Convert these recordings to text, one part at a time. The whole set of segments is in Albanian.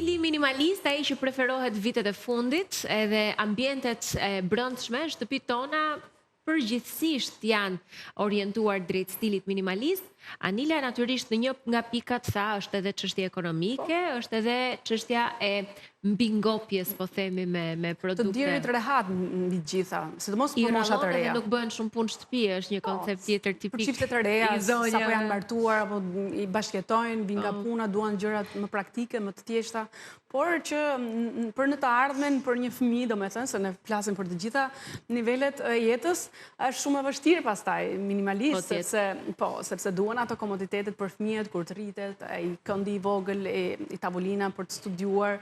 Stili minimalist, ai që preferohet vitet e fundit, edhe ambientet e brendshme, shtëpitë tona përgjithsisht janë orientuar drejt stilit minimalist. Anila natyrisht në një nga pikat tha është edhe çështje ekonomike, është edhe çështja e mbingopjes, po themi, me produkte. Të dirit rehat mbi gjitha, sidomos për moshat të reja. Nuk bëhen shumë punë shtëpi, është një koncept tjetër tipik. Për çiftet e reja, sapo janë martuar apo i bashkëjetojnë, vinë nga puna, duan gjërat më praktike, më të thjeshta, por që për në të ardhmen, për një fëmijë, domethënë, se ne flasim për të gjitha nivelet e jetës, është shumë e vështirë pastaj minimalist, sepse duan ato komoditetet për fëmijët kur të rritet, i këndi i vogël, i tavolina për të studiuar,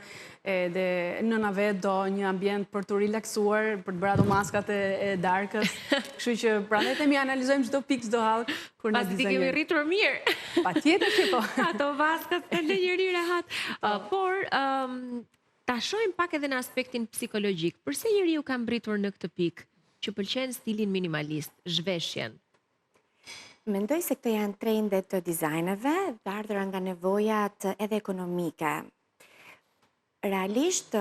edhe nëna vet do një ambient për të relaksuar, për të bërë ato maskat e darkës. Kështu që prandaj themi analizojmë çdo pikë, çdo hall kur na dizajnojmë. Pasi kemi rritur mirë. Patjetër që po. Ato maskat e lë njëri rehat. Por ta shohim pak edhe në aspektin psikologjik. Përse njeriu ka mbritur në këtë pikë që pëlqen stilin minimalist, zhveshjen? Mendoj se këto janë trendet të dizajneve, të ardhura nga nevojat edhe ekonomike. Realisht,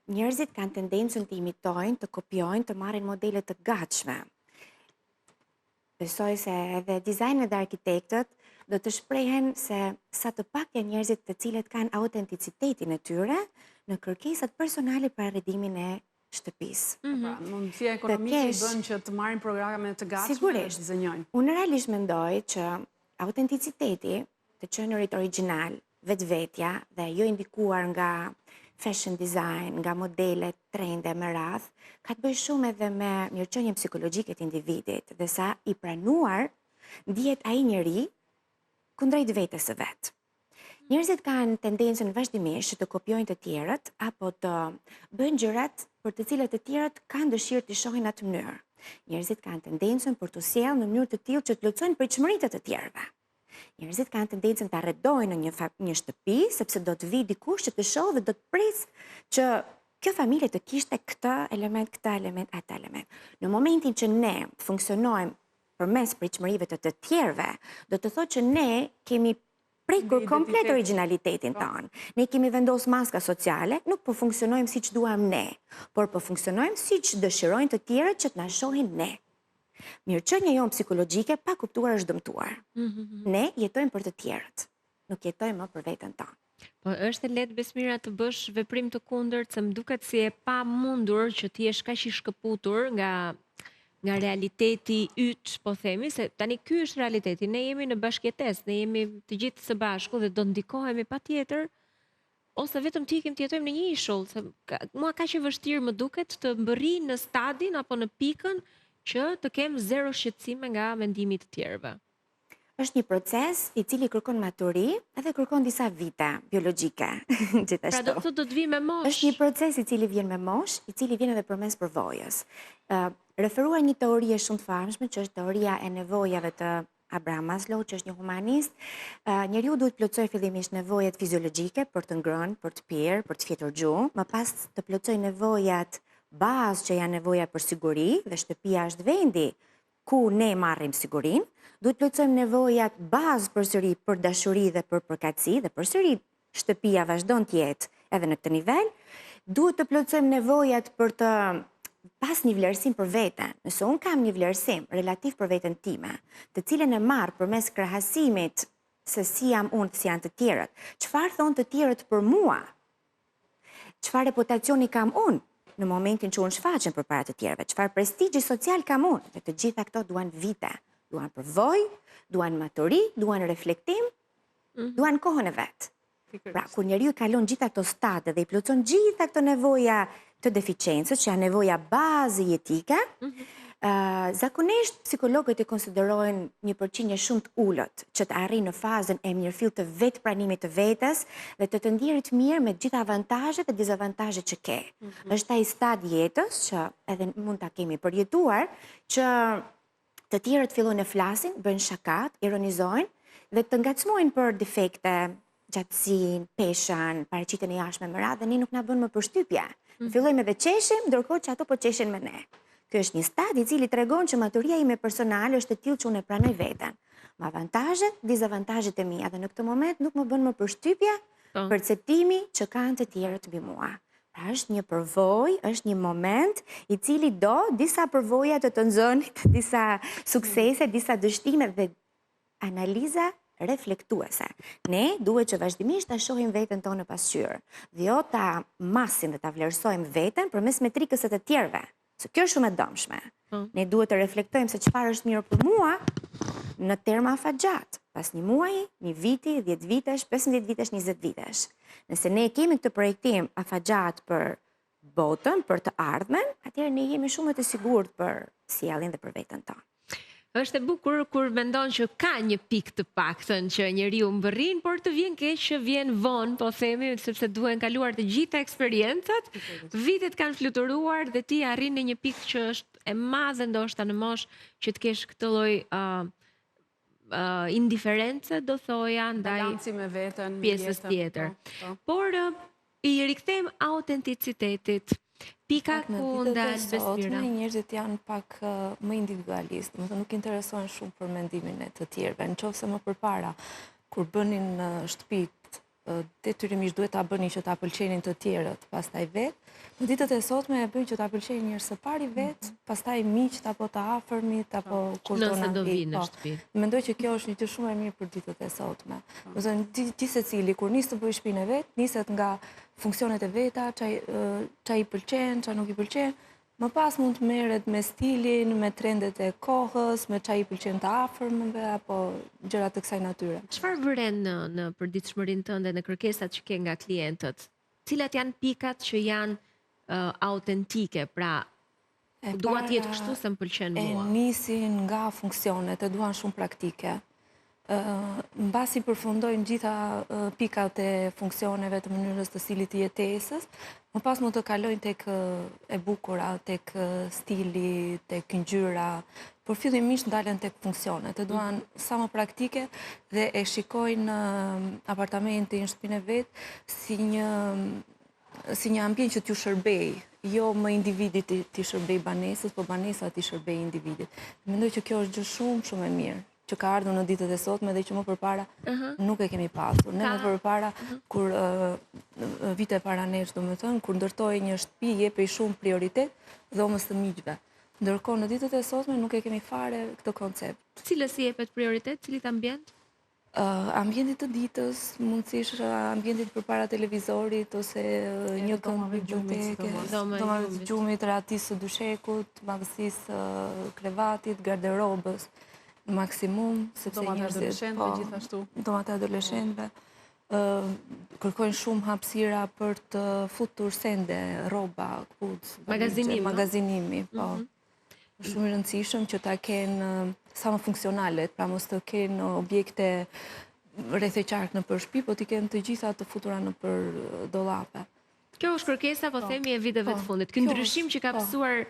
njerëzit kanë tendencën të imitojnë, të kopjojnë, të marrin modele të gatshme. Besoj se edhe dizajnet dhe arkitektët do të shprehen se sa të pak janë njerëzit të cilët kanë autenticitetin e tyre në kërkesat personale për arredimin e shtëpisë. Mundësia ekonomike i bën që të marrin programe të gatshme dhe të dizenjojnë. Unë realisht mendoj që autenticiteti, të qenurit origjinal, vetvetja dhe jo indikuar nga fashion design, nga modelet, trende me radh, ka të bëjë shumë edhe me mirëqenien psikologjike të individit dhe sa i pranuar ndihet ai njeri kundrejt vetes së vet. Njerëzit kanë tendencën vazhdimisht të kopjojnë të tjerët apo të bëjnë gjërat për të cilat të tjerët kanë dëshirë të shohin atë mënyrë. Njerëzit kanë tendencën për të sjellë në mënyrë të tillë që të plotësojnë pritshmëritë të tjerëve. Njerëzit kanë tendencën të arredojnë në një shtëpi sepse do të vi dikush që të shohë dhe do të prisë që kjo familje të kishte këtë element, atë element. Në momentin që ne funksionojmë përmes pritshmërive të tjerëve, do të thotë që ne kemi prekur komplet origjinalitetin tonë. Ne kemi vendosur maska sociale, nuk po funksionojmë siç duam ne, por po funksionojmë siç dëshirojnë të tjerët që të na shohin ne. Mirëqenia jonë psikologjike pa kuptuar është dëmtuar. Ne jetojmë për të tjerët, nuk jetojmë më për veten tonë. Po është e lehtë Besmira të bësh veprim të kundërt, se më duket si e pamundur që ti jesh kaq i shkëputur nga realiteti yt, po themi, se tani ky është realiteti. Ne jemi në bashkëjetesë, ne jemi të gjithë së bashku dhe do ndikohemi patjetër, ose vetëm të ikim të jetojmë në një ishull. Mua kaq e vështirë më duket të mbërri në stadin apo në pikën që të kem zero shqetësime nga mendimi të tjerëve. Është një proces i cili kërkon maturi edhe kërkon disa vite biologjike. Pra do të vi me mosh. Është një proces i cili vjen me mosh, i cili vjen edhe përmes përvojës. Referuar një teori shumë të famshme, që është teoria e nevojave të Abraham Maslow, që është një humanist. Njeriu duhet plotësoj fillimisht nevojat fiziologjike për të ngrënë, për të pirë, për të fjetur gjuhë, më pas të plotësoj nevojat bazë që janë nevoja për siguri, dhe shtëpia është vendi ku ne marrim sigurinë. Duhet plotësojmë nevojat bazë përsëri për dashuri dhe për përkatësi, dhe përsëri shtëpia vazhdon të jetë edhe në këtë nivel. Duhet të plotësojmë nevojat për të pas një vlerësim për veten. Nëse unë kam një vlerësim relativ për veten time, të cilën e marr përmes krahasimit se si jam unë, si janë të tjerët, çfarë thon të tjerët për mua? Çfarë reputacioni kam unë në momentin që unë shfaqem përpara të tjerëve? Çfarë prestigji social kam unë? Dhe të gjitha këto duan vite. Duan përvojë, duan maturi, duan reflektim, duan kohën e vet. Pra, kur njeriu kalon gjitha këto stade dhe i plotson gjitha këto nevoja të deficiencës, që janë nevoja bazë jetike, zakonisht psikologët e konsiderojnë një përqindje shumë të ulët që të arrijë në fazën e mirëfillt të vetpranimit të vetes dhe të ndihet mirë me gjitha avantazhet dhe dezavantazhet që ke. Është ai stad jetës që edhe mund ta kemi përjetuar, që të tjerët fillojnë të flasin, bëjnë shakat, ironizojnë dhe të ngacmojnë për defekte, gjatësinë, peshën, paraqitjen e jashtme me radhë, dhe ne nuk na bën më përshtypje. Fillojmë edhe qeshim, ndërkohë që ato po qeshin me ne. Ky është një stad i cili tregon që maturia ime personale është e tillë që unë e pranoj veten. Me avantazhet, dezavantazhet e mia, dhe në këtë moment nuk më bën më përshtypje perceptimi që kanë të tjerët mbi mua. Pra është një përvojë, është një moment i cili do disa përvoja të nxonit, disa suksese, disa dështime dhe analiza reflektuese. Ne duhet që vazhdimisht ta shohim veten tonë pasqyrë, dhe jo ta masim dhe ta vlerësojmë veten përmes metrikës së të tjerëve. Se kjo është shumë e dëmshme. Ne duhet të reflektojmë se çfarë është mirë për mua në terma afatgjat. Pas një muaji, një viti, 10 vitesh, 15 vitesh, 20 vitesh. Nëse ne kemi këtë projektim afatgjat për botën, për të ardhmen, atëherë ne jemi shumë të sigurt për sjelljen dhe për veten tonë. Është e bukur kur mendon që ka një pikë të paktën që njeriu mbërrin, por të vjen keq që vjen vonë, po themi, sepse duhen kaluar të gjitha eksperjencat, vitet kanë fluturuar dhe ti arrin në një pikë që është e madhe ndoshta në moshë që të kesh këtë lloj indiferencë, do thoja, ndaj balanci me veten, pjesës tjetër. Por i rikthejmë autenticitetit. Pika ku ndalë Besmira. Njerëzit janë pak më individualistë, më të nuk interesohen shumë për mendimin e të tjerëve. Në qoftë se më përpara, kur bënin shtëpit, detyrimisht duhet ta bënin që ta pëlqenin të tjerët, pastaj vetë. Në ditët e sotme e bëjnë që ta pëlqenin njerëz së pari vetë, pastaj miqt apo të afërmit apo kur nëse do vinë në shtëpi. Mendoj që kjo është një gjë shumë e mirë për ditët e sotme. Do të thënë ti secili kur nis të bëj shtëpinë e vet, niset nga funksionet e veta, ç'a i pëlqen, ç'a nuk i pëlqen. Më pas mund të merret me stilin, me trendet e kohës, me ç'a i pëlqen të afërmëve apo gjëra të kësaj natyre. Çfarë vren në përditshmërinë tënde, në kërkesat që ke nga klientët? Cilat janë pikat që janë autentike, pra dua të jetë kështu se më pëlqen mua? E nisin nga funksionet, e duan shumë praktike. Mbasi përfundojnë gjitha pikat e funksioneve të mënyrës të stilit të jetesës, më pas mund të kalojnë tek e bukura, tek stili, tek ngjyra, por fillimisht ndalen tek funksionet. E duan sa më praktike dhe e shikojnë apartamentin, shtëpinë e vet si një ambient që t'ju shërbej, jo më individit t'i shërbej banesës, po banesa t'i shërbej individit. Mendoj që kjo është gjë shumë, shumë e mirë, që ka ardhur në ditët e sotme dhe që më përpara nuk e kemi pasur. Ne më përpara, kur vite para nesh, do më thënë, kur ndërtoj një shtëpi, jepej shumë prioritet dhomës të miqve. Ndërkohë në ditët e sotme nuk e kemi fare këtë koncept. Cilës i jepet prioritet, cilit ambient? Ambientit të ditës, mundësisht ambientit përpara televizorit ose një këmbë biblioteke, dhomave të gjumit, rahatisë së dyshekut, madhësisë krevatit, garderobës, maksimum, sepse njerëzit, domat e adoleshentëve, kërkojnë shumë hapësira për të futur sende, rroba, kputç, magazinimi, po. Shumë i rëndësishëm që ta kenë sa më funksionalet, pra mos të kenë objekte rreth e qark në për shtëpi, po t'i kenë të gjitha të futura në për dollape. Kjo është kërkesa, po themi, e viteve të fundit. Ky ndryshim që ka pësuar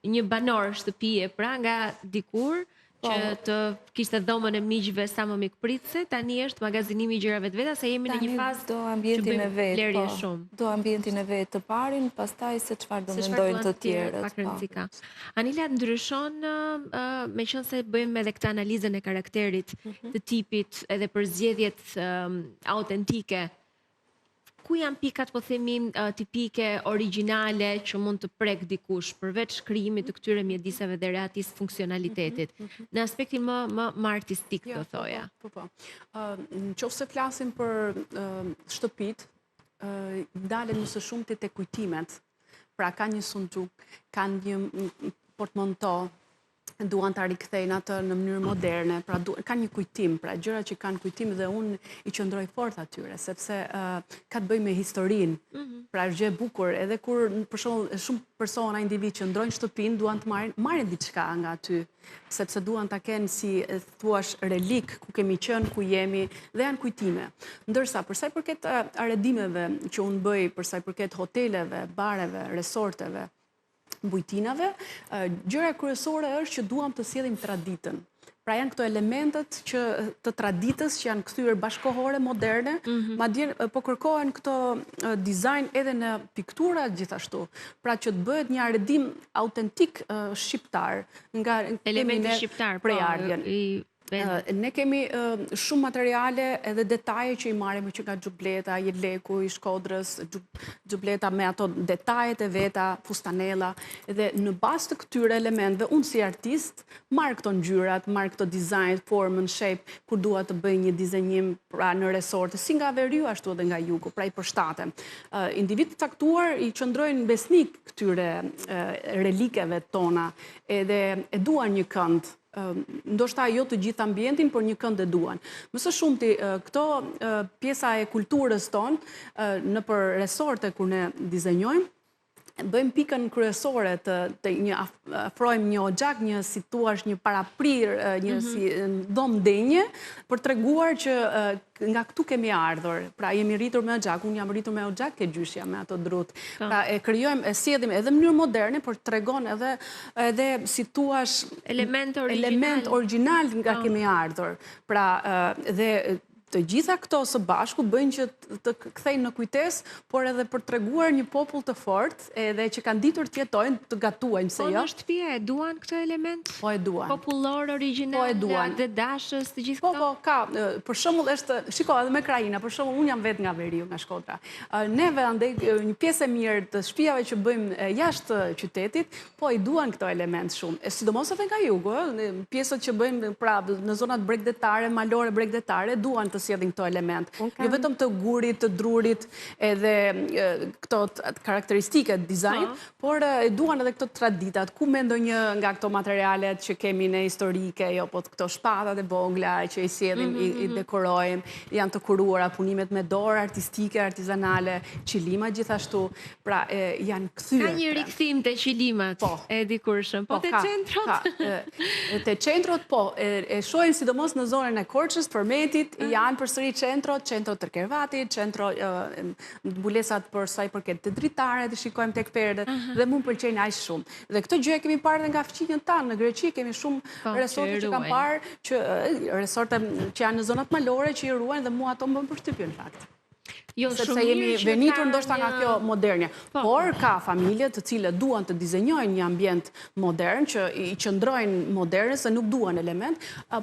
një banor shtëpie, pra nga dikur, që të kishte dhomën e miqve sa më mikpritse, tani është magazinimi i gjërave të veta, se jemi në një fazë do ambientin e vet, blerje shumë. Do ambientin e vet të parin, pastaj se çfarë do mendojnë të tjerët. Anila, ndryshon, meqense bëjmë edhe këtë analizën e karakterit, të tipit, edhe për zgjedhjet autentike, ku janë pikat, po themi, tipike, origjinale, që mund të prek dikush, përveç krijimit të këtyre mjediseve dhe rehatisë funksionalitetit, në aspektin më artistik, do thoja? Në qoftë se flasim për shtëpit, ndalen nëse shumë të kujtimet, pra ka një sunduk, ka një portmanto, duan të rikthejnë atë në mënyrë moderne, pra ka një kujtim, pra gjëra që kanë kujtim dhe unë i qëndroj fort atyre, sepse ka të bëj me historinë, pra është gjë e bukur, edhe kur për shembull shumë persona, individ që ndrojnë shtëpinë, duan të marrin diçka nga aty, sepse duan ta kenë si thuash relik ku kemi qenë, ku jemi, dhe janë kujtime. Ndërsa për sa i përket arredimeve që unë bëj, për sa i përket hoteleve, bareve, resorteve, bujtinave, gjëra kryesore është që duam të sjellim traditën. Pra janë këto elementet të traditës që janë kthyer bashkohore, moderne, madje po kërkohen këto dizajn edhe në piktura gjithashtu. Pra që të bëhet një arredim autentik shqiptar nga elementi shqiptar, prej ardhjen. Ne kemi shumë materiale edhe detaje që i marrim që nga Xhubleta, Jeleku, i Shkodrës, Xhubleta me ato detajet e veta, fustanella, edhe në bazë të këtyre elementeve, unë si artist, marr këto ngjyrat, marr këto dizajn, formën, shape, kur dua të bëj një dizenjim pra në resorte, si nga Veriu, ashtu edhe nga Jugu, pra i përshtatem. Individ të caktuar i qëndrojnë besnik këtyre relikeve tona, edhe e duan një kënd, ndoshta jo të gjithë ambientin, por një kënd e duan. Më së shumti, këto pjesa e kulturës tonë, në për resorte kur ne dizenjojmë, bëjmë pikën kryesore të afrojmë një oxhak, një si tuash, një paraprir, një si dhomë denje, për treguar që nga këtu kemi ardhur. Pra jemi rritur me oxhak, unë jam rritur me oxhak ke gjyshja me ato drut. Pra e krijojmë, e sjellim edhe në mënyrë moderne, por tregon edhe si tuash element origjinal nga kemi ardhur. Pra dhe të gjitha këto së bashku bëjnë që të kthejnë në kujtes, por edhe për treguar një popull të fortë, edhe që kanë ditur të jetojnë, të gatuajnë, se jo. Po në shtëpi e duan këto element? Po e duan. Popullor, origjinal, dhe dashës, të gjithë këto? Po, ka. Për shembull është, shiko, edhe me krajina, për shembull, unë jam vetë nga Veriu, nga Shkodra. Neve andej një pjesë e mirë të shtëpiave që bëjmë jashtë qytetit, po i duan këto element shumë. Sidomos edhe nga Jugu, pjesët që bëjmë pra në zonat bregdetare, malore bregdetare, duan të sjedhin këto element. Jo vetëm të gurit, të drurit, edhe këto karakteristike dizajn, por duan edhe këto traditat, ku me ndonjë nga këto materialet që kemi në historike, jo, po këto shpatat e vogla që i sjedhin, i dekorojmë, janë të kuruara, punimet me dorë, artistike, artizanale, qilima gjithashtu, pra janë kthyer. Ka një rikthim të qilimat e dikurshëm, po të qentrot? Të qentrot, po, e shohin sidomos në zonën e Korçës, Përmetit, janë përsëri qentro të Kervatit, qentro mbulesat për sa i përket të dritare, të shikojmë tek perdet, dhe mund pëlqejnë aq shumë. Dhe këtë gjë kemi parë edhe nga fqinjën tanë, në Greqi kemi shumë resorte që kanë parë, resorte që janë në zonat malore që i ruajnë dhe mua ato më bën përshtypje në fakt. Sepse jemi venitur ndoshta nga kjo modernja. Por ka familje të cilët duan të dizenjojnë një ambient modern, që i qëndrojnë moderne, se nuk duan element,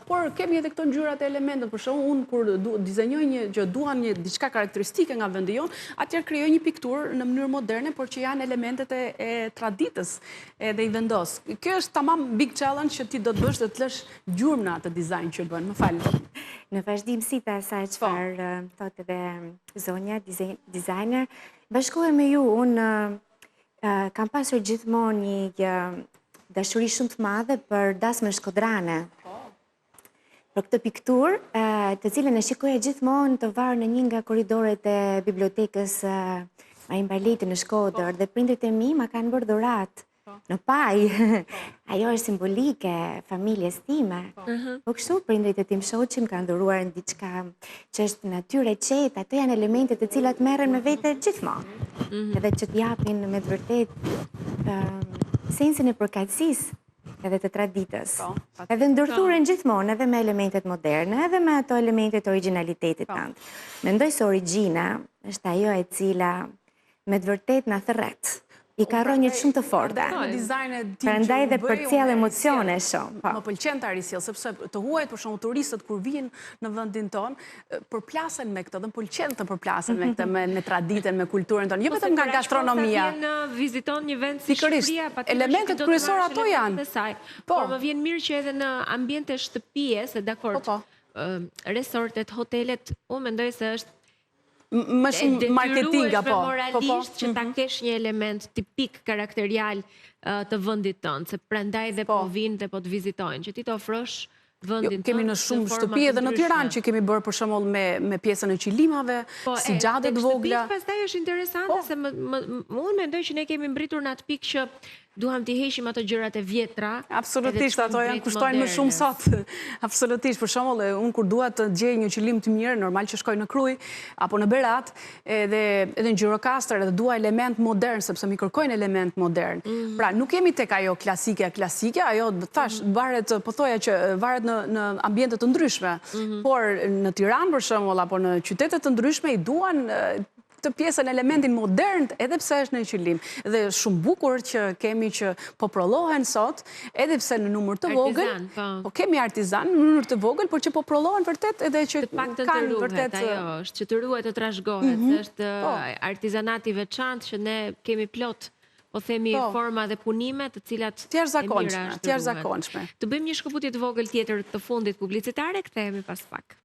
por kemi edhe këto ngjyrat e elementët. Për shembull, unë kur dizenjoj një që duan një diçka karakteristike nga vendi jon, atëherë krijoj një pikturë në mënyrë moderne, por që janë elementet e traditës edhe i vendos. Kjo është tamam big challenge që ti do të bësh, të lësh gjurmë në atë dizajn që bën. Më fal. Në vazhdim si ta sa çfarë thotë edhe zonja designer, bashkohem me ju, unë kam pasur gjithmonë një dashuri shumë të madhe për dasmën shkodrane. Për këtë pikturë, të cilën e shikoja gjithmonë të varë në një nga korridoret e bibliotekës Marin Barleti në Shkodër, dhe prindrit e mi ma kanë bërë dhuratë në paj. Ajo është simbolike familjes time. Po kështu prindrit e tim shoqim kanë dhuruar në diçka që është natyrë e qetë, ato janë elementet të cilat merren me vete gjithmonë. Edhe që t'japin me të vërtet sensin e përkatësisë edhe të traditës. Edhe ndërthuren gjithmonë edhe me elementet moderne, edhe me ato elementet originalitetit tanë. Mendoj se origjina është ajo e cila me të vërtet na thërret. I ka rënjët shumë të forta. Prandaj dhe përcjell emocione shumë. Më pëlqen të arisjell, sepse të huajt, për shumë turistët, kur vinë në vendin tonë, përplasen me këtë, dhe më pëlqen të përplasen me këtë, me traditën, me kulturën tonë, jo vetëm nga gastronomia. Po se për viziton një vend si Shqipëria, elementet kryesor ato janë. Por më vjen mirë që edhe në ambiente shtëpie, se dakord, resortet, hotelet, unë mendoj se është më shumë marketinga, po. Moralisht që ta kesh një element tipik karakterial të vendit tënd, se prandaj dhe po vinë dhe po të vizitojnë, që ti të ofrosh vendin tënd. Kemi në shumë shtëpi edhe në Tiranë që kemi bërë për shembull me pjesën e qilimave, si xhadet vogla. Po, pastaj është interesante se unë mendoj që ne kemi mbritur në atë pikë që duham t'i heqim ato gjërat e vjetra. Absolutisht, ato janë kushtojnë më shumë sot. Absolutisht, për shembull, unë kur dua të gjej një qilim të mirë, normal që shkoj në Kruj apo në Berat, edhe në Gjirokastër, edhe dua element modern, sepse mi kërkojnë element modern. Pra, nuk jemi tek ajo klasike, ajo thash varet, po thoja që varet në ambiente të ndryshme. Por në Tiranë për shembull apo në qytete të ndryshme i duan këtë pjesën elementin modern, edhe pse është në qëllim. Dhe shumë bukur që kemi që po prollohen sot, edhe pse në numër të vogël, po kemi artizan në numër të vogël, por që po prollohen vërtet edhe që kanë vërtet është që të ruhet, të trashëgohet, është artizanati veçantë që ne kemi plot, po themi forma dhe punime të cilat tjerë zakonshme. Të bëjmë një shkëputje të vogël tjetër të fundit publicitare, kthehemi pas pak.